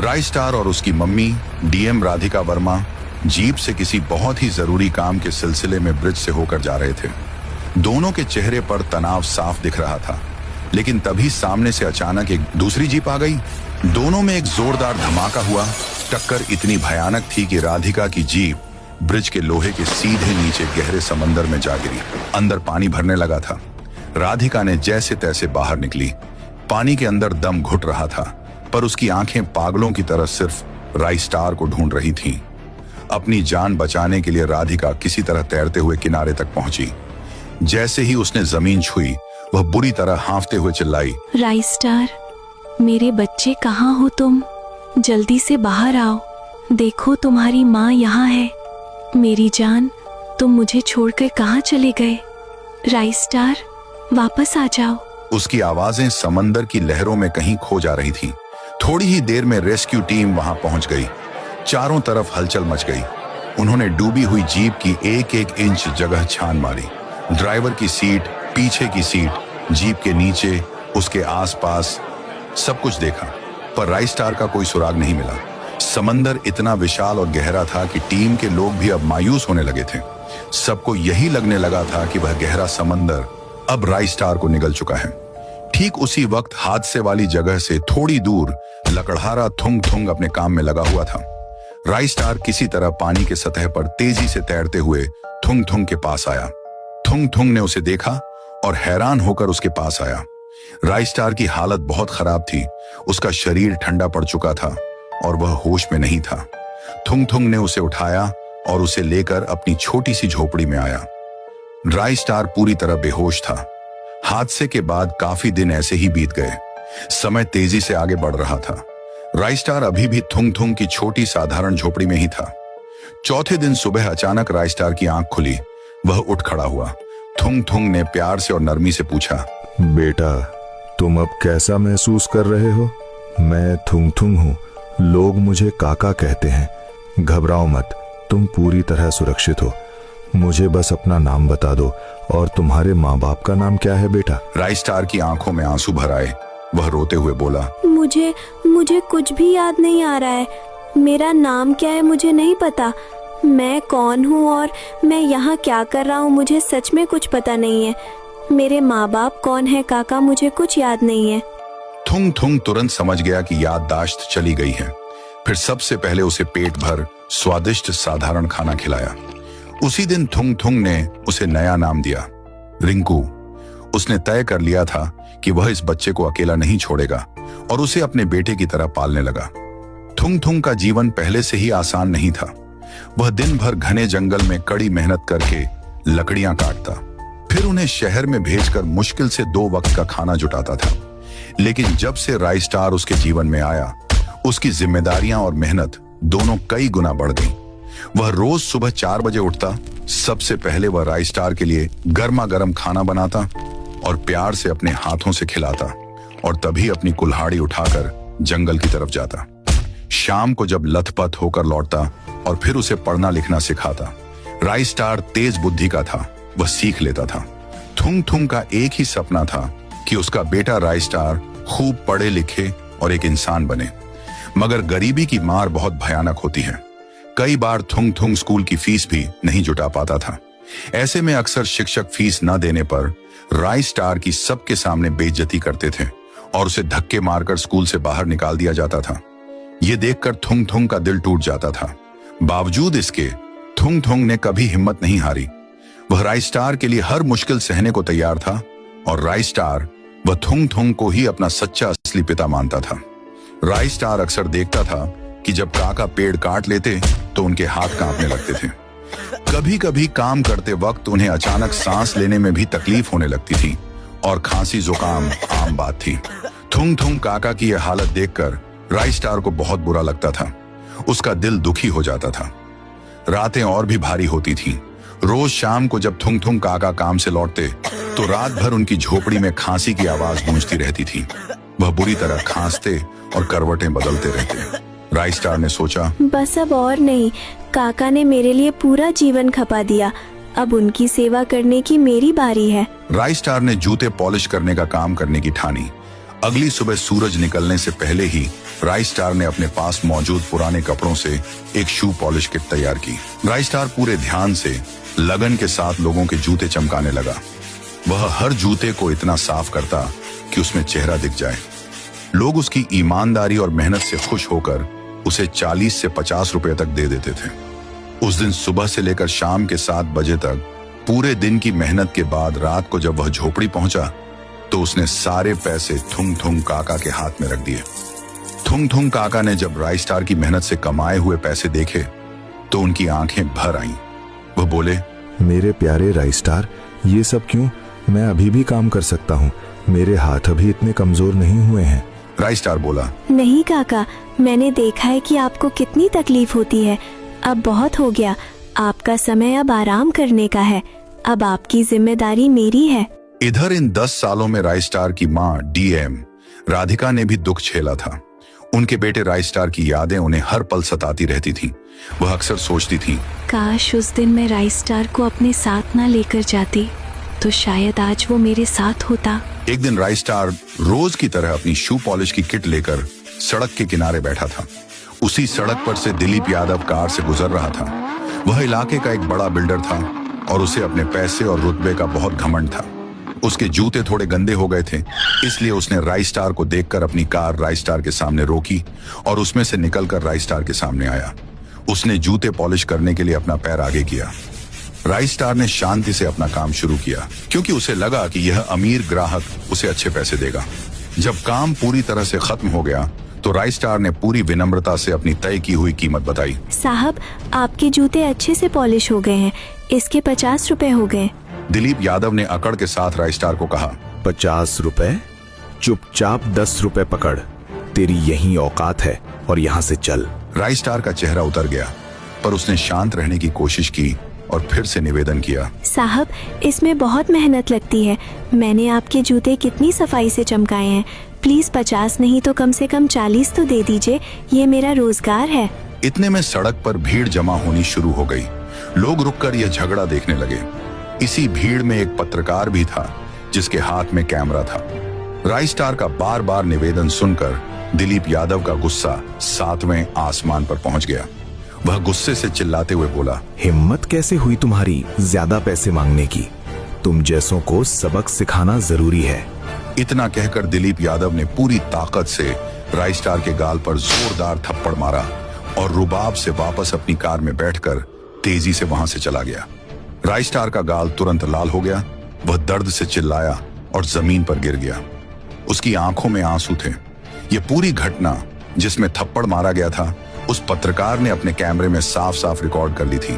राय star और उसकी mummy DM Radhika Verma jeep से किसी बहुत ही जरूरी काम के सिलसिले में ब्रिज से होकर जा रहे थे। दोनों के चेहरे पर तनाव साफ दिख रहा था, लेकिन तभी सामने से अचानक एक दूसरी जीप आ गई। दोनों में एक जोरदार धमाका हुआ। टक्कर इतनी भयानक थी कि राधिका की जीप ब्रिज के लोहे के सीधे नीचे गहरे समंदर में जा गिरी। अंदर पानी भरने लगा था। राधिका ने जैसे तैसे बाहर निकली। पानी के अंदर दम घुट रहा था, पर उसकी आंखें पागलों की तरह सिर्फ राय स्टार को ढूंढ रही थीं। अपनी जान बचाने के लिए राधिका किसी तरह तैरते हुए किनारे तक पहुंची। जैसे ही उसने जमीन छुई, वह बुरी तरह हांफते हुए चिल्लाई, राय स्टार, मेरे बच्चे कहाँ हो तुम? जल्दी से बाहर आओ, देखो तुम्हारी माँ यहाँ है। मेरी जान, तुम मुझे छोड़कर कहाँ चले गए? राय स्टार, वापस आ जाओ। उसकी आवाजें समंदर की लहरों में कहीं खो जा रही थीं। थोड़ी ही देर में रेस्क्यू टीम वहां पहुंच गई। चारों तरफ हलचल मच गई। उन्होंने डूबी हुई जीप की एक एक इंच जगह छान मारी। ड्राइवर की सीट, पीछे की सीट, जीप के नीचे, उसके आसपास सब कुछ देखा, पर राय स्टार का कोई सुराग नहीं मिला। समंदर इतना विशाल और गहरा था कि टीम के लोग भी अब मायूस होने लगे थे। सबको यही लगने लगा था कि वह गहरा समंदर अब राय स्टार को निगल चुका है। ठीक उसी वक्त हादसे वाली जगह से थोड़ी दूर लकड़हारा थुंग थुंग अपने काम में लगा हुआ था। राय स्टार किसी तरह पानी के सतह पर तेजी से तैरते हुए थुंग थुंग के पास आया। थुंग थुंग ने उसे देखा और हैरान होकर उसके पास आया। राय स्टार की हालत बहुत खराब थी। उसका शरीर ठंडा पड़ चुका था और वह होश में नहीं था। थुंग थुंग ने उसे उठाया और उसे लेकर अपनी छोटी सी झोपड़ी में आया। राय स्टार पूरी तरह बेहोश था। हादसे के बाद काफी दिन ऐसे ही बीत गए। समय तेजी से आगे बढ़ रहा था। राय स्टार अभी भी थुंग थुंग की छोटी साधारण झोपड़ी में ही था। चौथे दिन सुबह अचानक राय स्टार की आंख खुली। वह उठ खड़ा हुआ। थुंग थुंग ने प्यार से और नरमी से पूछा, बेटा, तुम अब कैसा महसूस कर रहे हो? मैं थुंग थुंग हूँ, लोग मुझे काका कहते हैं। घबराओ मत, तुम पूरी तरह सुरक्षित हो। मुझे बस अपना नाम बता दो। और तुम्हारे माँ बाप का नाम क्या है बेटा? राय स्टार की आंखों में आंसू भर आए। वह रोते हुए बोला, मुझे कुछ भी याद नहीं आ रहा है। मेरा नाम क्या है मुझे नहीं पता। मैं कौन हूँ और मैं यहाँ क्या कर रहा हूँ, मुझे सच में कुछ पता नहीं है। मेरे माँ बाप कौन है काका, मुझे कुछ याद नहीं है। थुंग थुंग तुरंत समझ गया कि याददाश्त चली गई है। फिर सबसे पहले उसे पेट भर स्वादिष्ट साधारण खाना खिलाया। उसी दिन थुंग थुंग ने उसे नया नाम दिया, रिंकू। उसने तय कर लिया था कि वह इस बच्चे को अकेला नहीं छोड़ेगा और उसे अपने बेटे की तरह पालने लगा। थुंग थुंग का जीवन पहले से ही आसान नहीं था। वह दिन भर घने जंगल में कड़ी मेहनत करके लकड़ियां काटता, फिर उन्हें शहर में भेजकर मुश्किल से 2 वक्त का खाना जुटाता था। लेकिन जब से राय स्टार उसके जीवन में आया, उसकी जिम्मेदारियां और मेहनत दोनों कई गुना बढ़ गईं। वह रोज सुबह 4 बजे उठता। सबसे पहले वह राय स्टार के लिए गर्मा गर्म खाना बनाता और प्यार से अपने हाथों से खिलाता, और तभी अपनी कुल्हाड़ी उठाकर जंगल की तरफ जाता। शाम को जब लथपथ होकर लौटता और फिर उसे पढ़ना लिखना सिखाता। राय स्टार तेज बुद्धि का था, वह सीख लेता था। थुंग थुंग का एक ही सपना था कि उसका बेटा राय स्टार खूब पढ़े लिखे और एक इंसान बने। मगर गरीबी की मार बहुत भयानक होती है। कई बार थुंग थुंग स्कूल की फीस भी नहीं जुटा पाता था। ऐसे में अक्सर शिक्षक फीस न देने पर राय स्टार की सबके सामने बेइज्जती करते थे और उसे धक्के मारकर स्कूल से बाहर निकाल दिया जाता था। ये देखकर थुंग थुंग का दिल टूट जाता था। बावजूद इसके थुंग थुंग ने कभी हिम्मत नहीं हारी। वह राय स्टार के लिए हर मुश्किल सहने को तैयार था, और राय स्टार वह थुंग थुंग को ही अपना सच्चा असली पिता मानता था। राय स्टार अक्सर देखता था कि जब काका पेड़ काट लेते तो उनके हाथ कांपने लगते थे। कभी कभी काम करते वक्त उन्हें अचानक सांस लेने में भी तकलीफ होने लगती थी और खांसी जुकाम आम बात थी। थुंग थुंग काका की यह हालत देखकर राय स्टार को बहुत बुरा लगता था। उसका दिल दुखी हो जाता था। रातें और भी भारी होती थीं। रोज शाम को जब थुंग थुंग काका काम से लौटते तो रात भर उनकी झोपड़ी में खांसी की आवाज गूंजती रहती थी। वह बुरी तरह खांसते और करवटें बदलते रहते। राय स्टार ने सोचा, बस अब और नहीं, काका ने मेरे लिए पूरा जीवन खपा दिया, अब उनकी सेवा करने की मेरी बारी है। राय स्टार ने जूते पॉलिश करने का काम करने की ठानी। अगली सुबह सूरज निकलने से पहले ही राइस स्टार ने अपने पास मौजूद पुराने कपड़ों से एक शू पॉलिश किट तैयार की। राइस स्टार पूरे ध्यान से लगन के साथ लोगों के जूते चमकाने लगा। वह हर जूते को इतना साफ करता कि उसमें चेहरा दिख जाए। लोग उसकी ईमानदारी और मेहनत से खुश होकर उसे 40 से 50 रुपए तक दे देते थे। उस दिन सुबह से लेकर शाम के 7 बजे तक पूरे दिन की मेहनत के बाद रात को जब वह झोपड़ी पहुंचा तो उसने सारे पैसे थुंग थुंग काका के हाथ में रख दिए। थुंग थुंग काका ने जब राइस स्टार की मेहनत से कमाए हुए पैसे देखे तो उनकी आंखें भर आईं। वह बोले, मेरे प्यारे राइस स्टार, ये सब क्यों? मैं अभी भी काम कर सकता हूँ, मेरे हाथ अभी इतने कमजोर नहीं हुए हैं। राइस स्टार बोला, नहीं काका, मैंने देखा है कि आपको कितनी तकलीफ होती है। अब बहुत हो गया, आपका समय अब आराम करने का है। अब आपकी जिम्मेदारी मेरी है। इधर इन 10 सालों में राइस स्टार की माँ डीएम राधिका ने भी दुख झेला था। उनके बेटे राइस स्टार की यादें उन्हें हर पल सताती रहती थीं। वह अक्सर सोचती थी, काश उस दिन मैं राइस स्टार को अपने साथ ना लेकर जाती तो शायद आज वो मेरे साथ होता। एक दिन राइस स्टार रोज की तरह अपनी शू पॉलिश की किट लेकर सड़क के किनारे बैठा था। उसी सड़क पर से दिलीप यादव कार से गुजर रहा था। वह इलाके का एक बड़ा बिल्डर था और उसे अपने पैसे और रुतबे का बहुत घमंड था। उसके जूते थोड़े गंदे हो गए थे, इसलिए उसने राइस स्टार को देखकर अपनी कार राइस स्टार के सामने रोकी और उसमें से निकलकर राइस स्टार के सामने आया। उसने जूते पॉलिश करने के लिए अपना पैर आगे किया। राइस स्टार ने शांति से अपना काम शुरू किया क्योंकि उसे लगा कि यह अमीर ग्राहक उसे अच्छे पैसे देगा। जब काम पूरी तरह से खत्म हो गया तो राइस स्टार ने पूरी विनम्रता से अपनी तय की हुई कीमत बताई। साहब, आपके जूते अच्छे से पॉलिश हो गए हैं, इसके 50 रुपए हो गए। दिलीप यादव ने अकड़ के साथ राइस स्टार को कहा, 50 रुपए? चुपचाप 10 रुपए पकड़, तेरी यही औकात है और यहाँ से चल। राइस स्टार का चेहरा उतर गया, पर उसने शांत रहने की कोशिश की और फिर से निवेदन किया, साहब, इसमें बहुत मेहनत लगती है। मैंने आपके जूते कितनी सफाई से चमकाए हैं। प्लीज 50 नहीं तो कम से कम 40 तो दे दीजिए, ये मेरा रोजगार है। इतने में सड़क पर भीड़ जमा होनी शुरू हो गई। लोग रुककर यह झगड़ा देखने लगे। इसी भीड़ में एक पत्रकार भी था जिसके हाथ में कैमरा था। राइस स्टार का बार बार निवेदन सुनकर दिलीप यादव का गुस्सा 7वें आसमान पर पहुंच गया। वह गुस्से से चिल्लाते हुए बोला, हिम्मत कैसे हुई तुम्हारी ज्यादा पैसे मांगने की? तुम जैसों को सबक सिखाना जरूरी है। इतना कहकर दिलीप यादव ने पूरी ताकत से राइस स्टार के गाल पर जोरदार थप्पड़ मारा और रुबाब से वापस अपनी कार में बैठकर तेजी से वहां से चला गया। राइस स्टार का गाल तुरंत लाल हो गया। वह दर्द से चिल्लाया और जमीन पर गिर गया। उसकी आंखों में आंसू थे। यह पूरी घटना जिसमें थप्पड़ मारा गया था उस पत्रकार ने अपने कैमरे में साफ साफ रिकॉर्ड कर ली थी।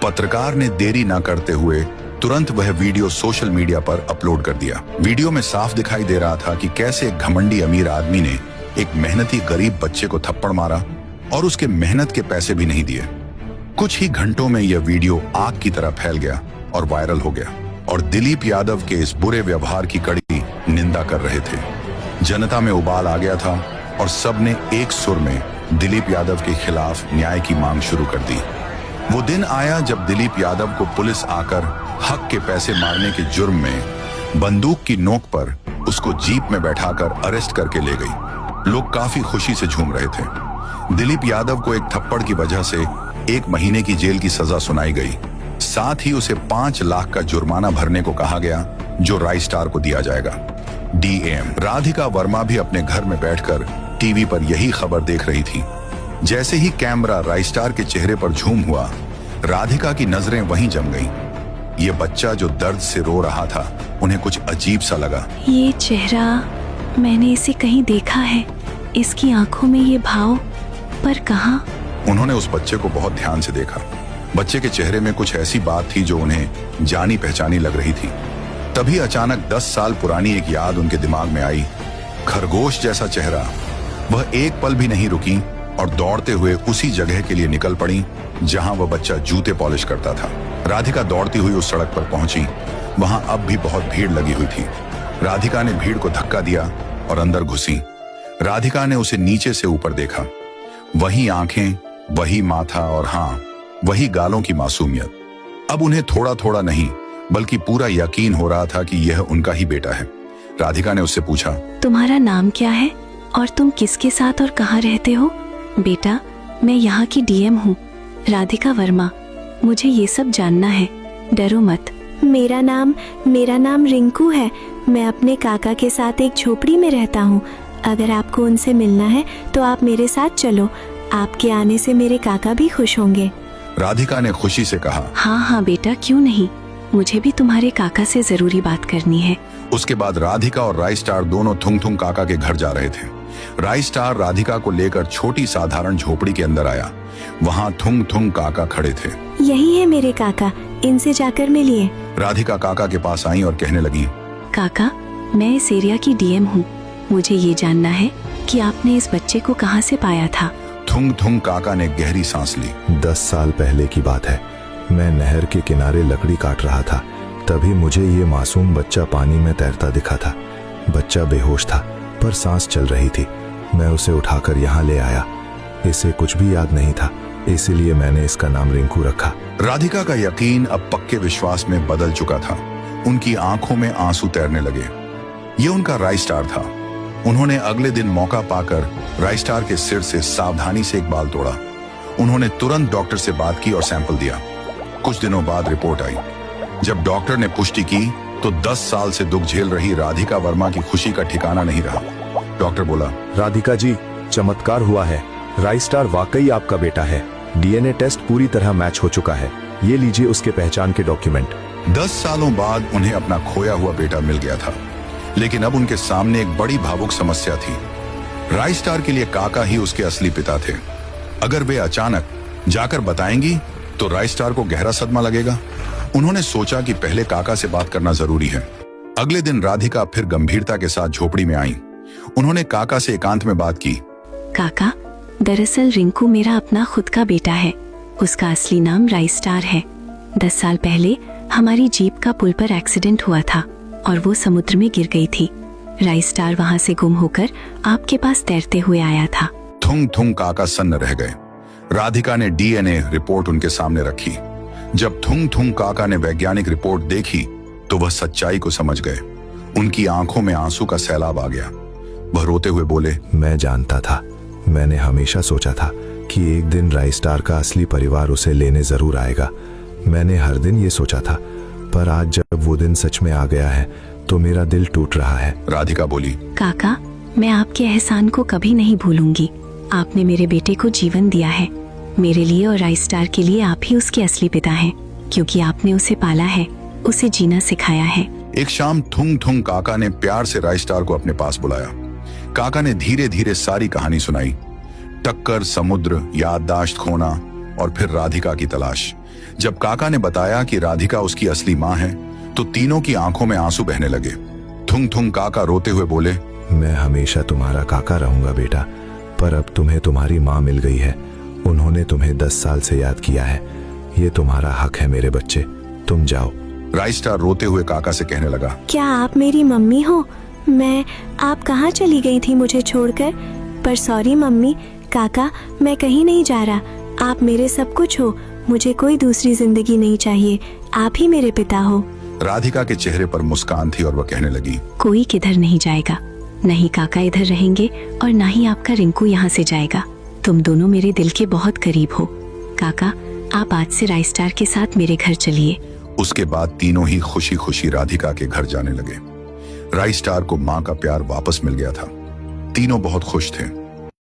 पत्रकार ने देरी न करते हुए तुरंत वह वीडियो सोशल मीडिया पर अपलोड कर दिया। वीडियो में साफ दिखाई दे रहा था कि कैसे एक घमंडी अमीर आदमी ने एक मेहनती गरीब बच्चे को थप्पड़ मारा और उसके मेहनत के पैसे भी नहीं दिए। कुछ ही घंटों में यह वीडियो आग की तरह फैल गया और वायरल हो गया और दिलीप यादव के इस बुरे व्यवहार की कड़ी निंदा कर रहे थे। जनता में उबाल आ गया था और सबने एक सुर में दिलीप यादव के खिलाफ न्याय की मांग शुरू कर दी। वो दिन आया जब दिलीप यादव को पुलिस आकर हक के पैसे मारने के जुर्म में बंदूक की नोक पर उसको जीप में बैठाकर अरेस्ट करके ले गई। लोग काफी खुशी से झूम रहे थे। दिलीप यादव को एक थप्पड़ की वजह से 1 महीने की जेल की सजा सुनाई गई। साथ ही उसे 5 लाख का जुर्माना भरने को कहा गया जो राइस स्टार को दिया जाएगा। डीएम राधिका वर्मा भी अपने घर में बैठकर टीवी पर यही खबर देख रही थी। जैसे ही कैमरा राइस स्टार के चेहरे पर झूम हुआ, राधिका की नजरें वहीं जम गईं। ये बच्चा जो दर्द से रो रहा था, उन्हें कुछ अजीब सा लगा। ये चेहरा, मैंने इसे कहीं देखा है। इसकी आंखों में ये भाव, पर कहाँ? उन्होंने उस बच्चे को बहुत ध्यान से देखा। बच्चे के चेहरे में कुछ ऐसी बात थी जो उन्हें जानी पहचानी लग रही थी। तभी अचानक 10 साल पुरानी एक याद उनके दिमाग में आई। खरगोश जैसा चेहरा। वह एक पल भी नहीं रुकी और दौड़ते हुए उसी जगह के लिए निकल पड़ी जहां वह बच्चा जूते पॉलिश करता था। राधिका दौड़ती हुई उस सड़क पर पहुंची। वहां अब भी बहुत भीड़ लगी हुई थी। राधिका ने भीड़ को धक्का दिया और अंदर घुसी। राधिका ने उसे नीचे से ऊपर देखा। वही आंखें, वही माथा और हाँ, वही गालों की मासूमियत। अब उन्हें थोड़ा थोड़ा नहीं बल्कि पूरा यकीन हो रहा था कि यह उनका ही बेटा है। राधिका ने उससे पूछा, तुम्हारा नाम क्या है? और तुम किसके साथ और कहाँ रहते हो? बेटा, मैं यहाँ की डीएम हूँ, राधिका वर्मा। मुझे ये सब जानना है, डरो मत। मेरा नाम रिंकू है। मैं अपने काका के साथ एक झोपड़ी में रहता हूँ। अगर आपको उनसे मिलना है तो आप मेरे साथ चलो। आपके आने से मेरे काका भी खुश होंगे। राधिका ने खुशी से कहा। हाँ हाँ बेटा, क्यों नहीं, मुझे भी तुम्हारे काका से जरूरी बात करनी है। उसके बाद राधिका और राई स्टार दोनों थुंग थुंग काका के घर जा रहे थे। राई स्टार राधिका को लेकर छोटी साधारण झोपड़ी के अंदर आया। वहाँ थुंग थुंग काका खड़े थे। यही है मेरे काका, इनसे जाकर मिलिए। राधिका काका के पास आई और कहने लगी, काका, मैं इस एरिया की डीएम हूँ। मुझे ये जानना है कि आपने इस बच्चे को कहाँ से पाया था? थुंग थुंग काका ने गहरी सांस ली। 10 साल पहले की बात है। मैं नहर के किनारे लकड़ी काट रहा था। तभी मुझे ये मासूम बच्चा पानी में तैरता दिखा था। बच्चा बेहोश था पर सांस चल रही थी। मैं उसे उठाकर यहाँ ले आया। इसे कुछ भी याद नहीं था, इसीलिए मैंने इसका नाम रिंकू रखा। राधिका का यकीन अब पक्के विश्वास में बदल चुका था। उनकी आंखों में आंसू तैरने लगे। ये उनका राई स्टार था। उन्होंने अगले दिन मौका पाकर राई स्टार के सिर से सावधानी से एक बाल तोड़ा। उन्होंने तुरंत डॉक्टर से बात की और सैंपल दिया। कुछ दिनों बाद रिपोर्ट आई। जब डॉक्टर ने पुष्टि की तो 10 साल से दुख झेल रही राधिका वर्मा की खुशी का ठिकाना नहीं रहा। डॉक्टर बोला, राधिका जी, चमत्कार हुआ है। राई स्टार वाकई आपका बेटा है। डीएनए टेस्ट पूरी तरह मैच हो चुका है। ये लीजिए उसके पहचान के डॉक्यूमेंट। 10 सालों बाद उन्हें अपना खोया हुआ बेटा मिल गया था। लेकिन अब उनके सामने एक बड़ी भावुक समस्या थी। राई स्टार के लिए काका ही उसके असली पिता थे। अगर वे अचानक जाकर बताएंगी तो राई स्टार को गहरा सदमा लगेगा। उन्होंने सोचा कि पहले काका से बात करना जरूरी है। अगले दिन राधिका फिर गंभीरता के साथ झोपड़ी में आई। उन्होंने काका से एकांत में बात की। काका, दरअसल रिंकू मेरा अपना खुद का बेटा है। उसका असली नाम राई स्टार है। 10 साल पहले हमारी जीप का पुल पर एक्सीडेंट हुआ था और वो समुद्र में गिर गई थी। राई स्टार वहाँ से गुम होकर आपके पास तैरते हुए आया था। थुंग थुंग काका सन्न रह गए। राधिका ने डीएनए रिपोर्ट उनके सामने रखी। जब थुंग थुंग काका ने वैज्ञानिक रिपोर्ट देखी तो वह सच्चाई को समझ गए। उनकी आंखों में आंसू का सैलाब आ गया। वह रोते हुए बोले, मैं जानता था। मैंने हमेशा सोचा था कि एक दिन राई स्टार का असली परिवार उसे लेने जरूर आएगा। मैंने हर दिन ये सोचा था, पर आज जब वो दिन सच में आ गया है तो मेरा दिल टूट रहा है। राधिका बोली, काका, मैं आपके एहसान को कभी नहीं भूलूंगी। आपने मेरे बेटे को जीवन दिया है। मेरे लिए और राई स्टार के लिए आप ही उसके असली पिता हैं, क्योंकि आपने उसे पाला है, उसे जीना सिखाया है। एक शाम थुंग थुंग काका ने प्यार से राई स्टार को अपने पास बुलाया। काका ने धीरे धीरे सारी कहानी सुनाई। टक्कर, समुद्र, याददाश्त खोना और फिर राधिका की तलाश। जब काका ने बताया कि राधिका उसकी असली माँ है तो तीनों की आंखों में आंसू बहने लगे। थुंग थुंग काका रोते हुए बोले, मैं हमेशा तुम्हारा काका रहूंगा बेटा, पर अब तुम्हें तुम्हारी माँ मिल गई है। उन्होंने तुम्हें 10 साल से याद किया है। ये तुम्हारा हक है मेरे बच्चे, तुम जाओ। राई स्टार रोते हुए काका से कहने लगा, क्या आप मेरी मम्मी हो? आप कहाँ चली गई थी मुझे छोड़कर? पर सॉरी मम्मी, काका, मैं कहीं नहीं जा रहा। आप मेरे सब कुछ हो। मुझे कोई दूसरी जिंदगी नहीं चाहिए। आप ही मेरे पिता हो। राधिका के चेहरे पर मुस्कान थी और वह कहने लगी, कोई किधर नहीं जाएगा। नहीं काका इधर रहेंगे और ना ही आपका रिंकू यहाँ से जाएगा। तुम दोनों मेरे दिल के बहुत करीब हो। काका, आप आज से राई स्टार के साथ मेरे घर चलिए। उसके बाद तीनों ही खुशी खुशी राधिका के घर जाने लगे। राई स्टार को माँ का प्यार वापस मिल गया था। तीनों बहुत खुश थे।